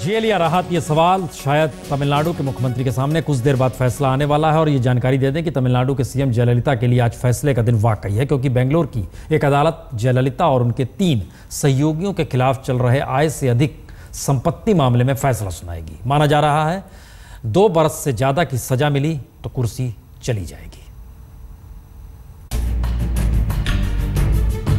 Jail या राहत, ये सवाल शायद तमिलनाडु के मुख्यमंत्री के सामने कुछ देर बाद फैसला आने वाला है। और ये जानकारी दे दें कि तमिलनाडु के सीएम जयललिता के लिए आज फैसले का दिन वाकई है, क्योंकि बेंगलुरु की एक अदालत जयललिता और उनके 3 सहयोगियों के खिलाफ चल रहे आय से अधिक संपत्ति मामले में फैसला सुनाएगी। माना जा रहा है 2 बरस से ज्यादा की सजा मिली तो कुर्सी चली जाएगी।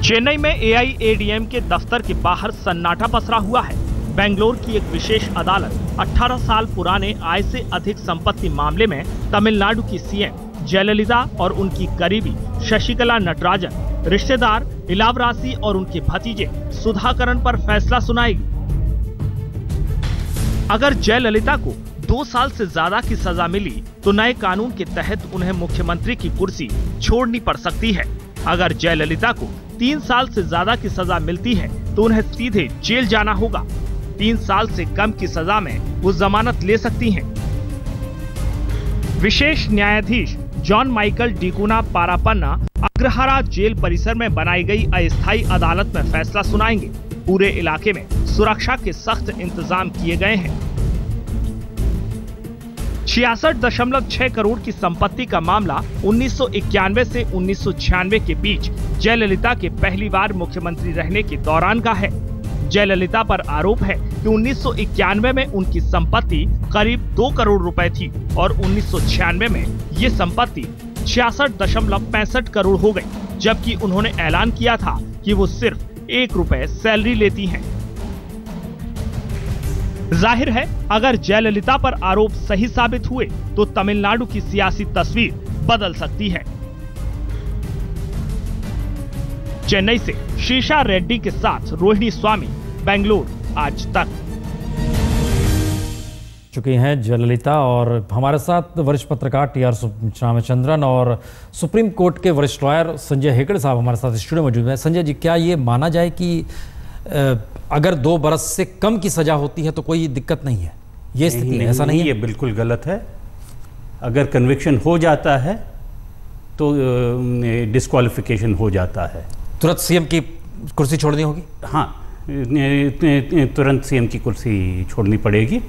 चेन्नई में एआईएडीएम के दफ्तर के बाहर सन्नाटा पसरा हुआ है। बेंगलुरु की एक विशेष अदालत 18 साल पुराने आय से अधिक संपत्ति मामले में तमिलनाडु की सीएम जयललिता और उनकी करीबी शशिकला नटराजन, रिश्तेदार इलावरासी और उनके भतीजे सुधाकरन पर फैसला सुनाएगी। अगर जयललिता को 2 साल से ज्यादा की सजा मिली तो नए कानून के तहत उन्हें मुख्यमंत्री की कुर्सी छोड़नी पड़ सकती है। अगर जयललिता को 3 साल से ज्यादा की सजा मिलती है तो उन्हें सीधे जेल जाना होगा। 3 साल से कम की सजा में वो जमानत ले सकती हैं। विशेष न्यायाधीश जॉन माइकल डिकुना पारापन्ना अग्रहारा जेल परिसर में बनाई गई अस्थायी अदालत में फैसला सुनाएंगे। पूरे इलाके में सुरक्षा के सख्त इंतजाम किए गए हैं। 66.6 करोड़ की संपत्ति का मामला 1991 से 1996 के बीच जयललिता के पहली बार मुख्यमंत्री रहने के दौरान का है। जयललिता पर आरोप है कि 1991 में उनकी संपत्ति करीब 2 करोड़ रुपए थी और 1996 में ये संपत्ति 66.65 करोड़ हो गई, जबकि उन्होंने ऐलान किया था कि वो सिर्फ 1 रुपए सैलरी लेती हैं। जाहिर है, अगर जयललिता पर आरोप सही साबित हुए तो तमिलनाडु की सियासी तस्वीर बदल सकती है। चेन्नई से शीशा रेड्डी के साथ रोहिणी स्वामी, बेंगलुरु आज तक। चुकी हैं जयललिता और हमारे साथ वरिष्ठ पत्रकार टी आर रामचंद्रन और सुप्रीम कोर्ट के वरिष्ठ लॉयर संजय हेगड़े साहब हमारे साथ स्टूडियो में मौजूद हैं। संजय जी, क्या ये माना जाए कि अगर 2 बरस से कम की सजा होती है तो कोई दिक्कत नहीं है? ये स्थिति है, ऐसा नहीं है? ये बिल्कुल गलत है। अगर कन्विक्शन हो जाता है तो डिस्क्वालिफिकेशन हो जाता है। तुरंत सीएम की कुर्सी छोड़नी होगी? हाँ, तुरंत सीएम की कुर्सी छोड़नी पड़ेगी।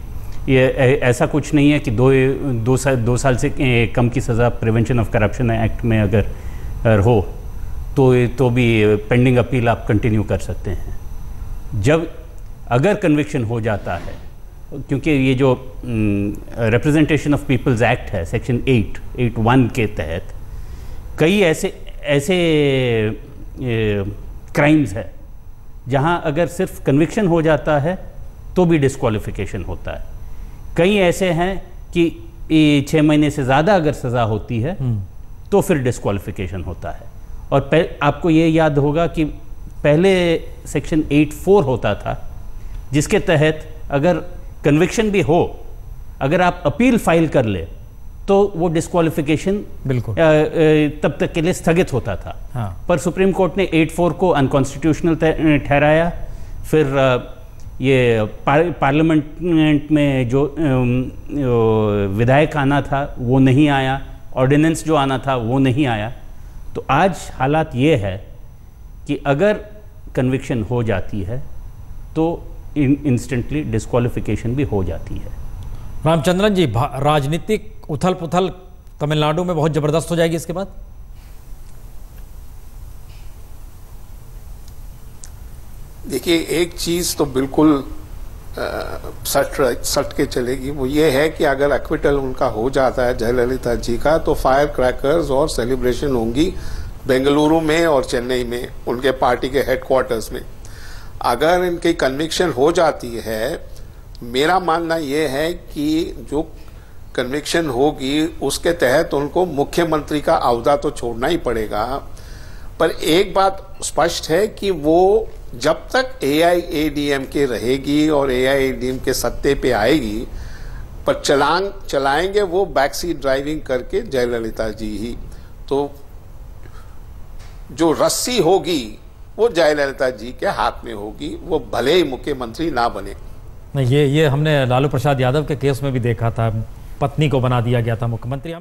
ये ऐसा कुछ नहीं है कि दो साल से कम की सज़ा प्रिवेंशन ऑफ करप्शन एक्ट में अगर हो तो भी पेंडिंग अपील आप कंटिन्यू कर सकते हैं। जब अगर कन्विक्शन हो जाता है, क्योंकि ये जो रिप्रेजेंटेशन ऑफ पीपल्स एक्ट है सेक्शन 8(1) के तहत कई ऐसे क्राइम्स है जहां अगर सिर्फ कन्विक्शन हो जाता है तो भी डिस्क्वालिफिकेशन होता है। कई ऐसे हैं कि 6 महीने से ज़्यादा अगर सज़ा होती है तो फिर डिस्क्वालिफिकेशन होता है। और आपको ये याद होगा कि पहले सेक्शन 8(4) होता था, जिसके तहत अगर कन्विक्शन भी हो, अगर आप अपील फाइल कर ले तो वो डिस्क्वालिफिकेशन बिल्कुल तब तक के लिए स्थगित होता था। हाँ। पर सुप्रीम कोर्ट ने 8(4) को अनकॉन्स्टिट्यूशनल ठहराया। फिर ये पार्लियामेंट में जो विधायक आना था वो नहीं आया, ऑर्डिनेंस जो आना था वो नहीं आया। तो आज हालात ये है कि अगर कन्विक्शन हो जाती है तो इंस्टेंटली डिस्क्वालिफिकेशन भी हो जाती है। रामचंद्रन जी, राजनीतिक उथल पुथल तमिलनाडु में बहुत जबरदस्त हो जाएगी इसके बाद? देखिए, एक चीज तो बिल्कुल सट के चलेगी, वो ये है कि अगर एक्विटल उनका हो जाता है जयललिता जी का, तो फायर क्रैकर्स और सेलिब्रेशन होंगी बेंगलुरु में और चेन्नई में, उनके पार्टी के हेडक्वार्टर्स में। अगर इनकी कन्विक्शन हो जाती है, मेरा मानना यह है कि जो कन्विक्शन होगी उसके तहत उनको मुख्यमंत्री का अहदा तो छोड़ना ही पड़ेगा। पर एक बात स्पष्ट है कि वो जब तक एआईएडीएम के रहेगी और एआईएडीएम के सत्ते पे आएगी, पर चलाएंगे वो बैक सीट ड्राइविंग करके जयललिता जी ही। तो जो रस्सी होगी वो जयललिता जी के हाथ में होगी, वो भले ही मुख्यमंत्री ना बने। नहीं, ये हमने लालू प्रसाद यादव के केस में भी देखा था, पत्नी को बना दिया गया था मुख्यमंत्री।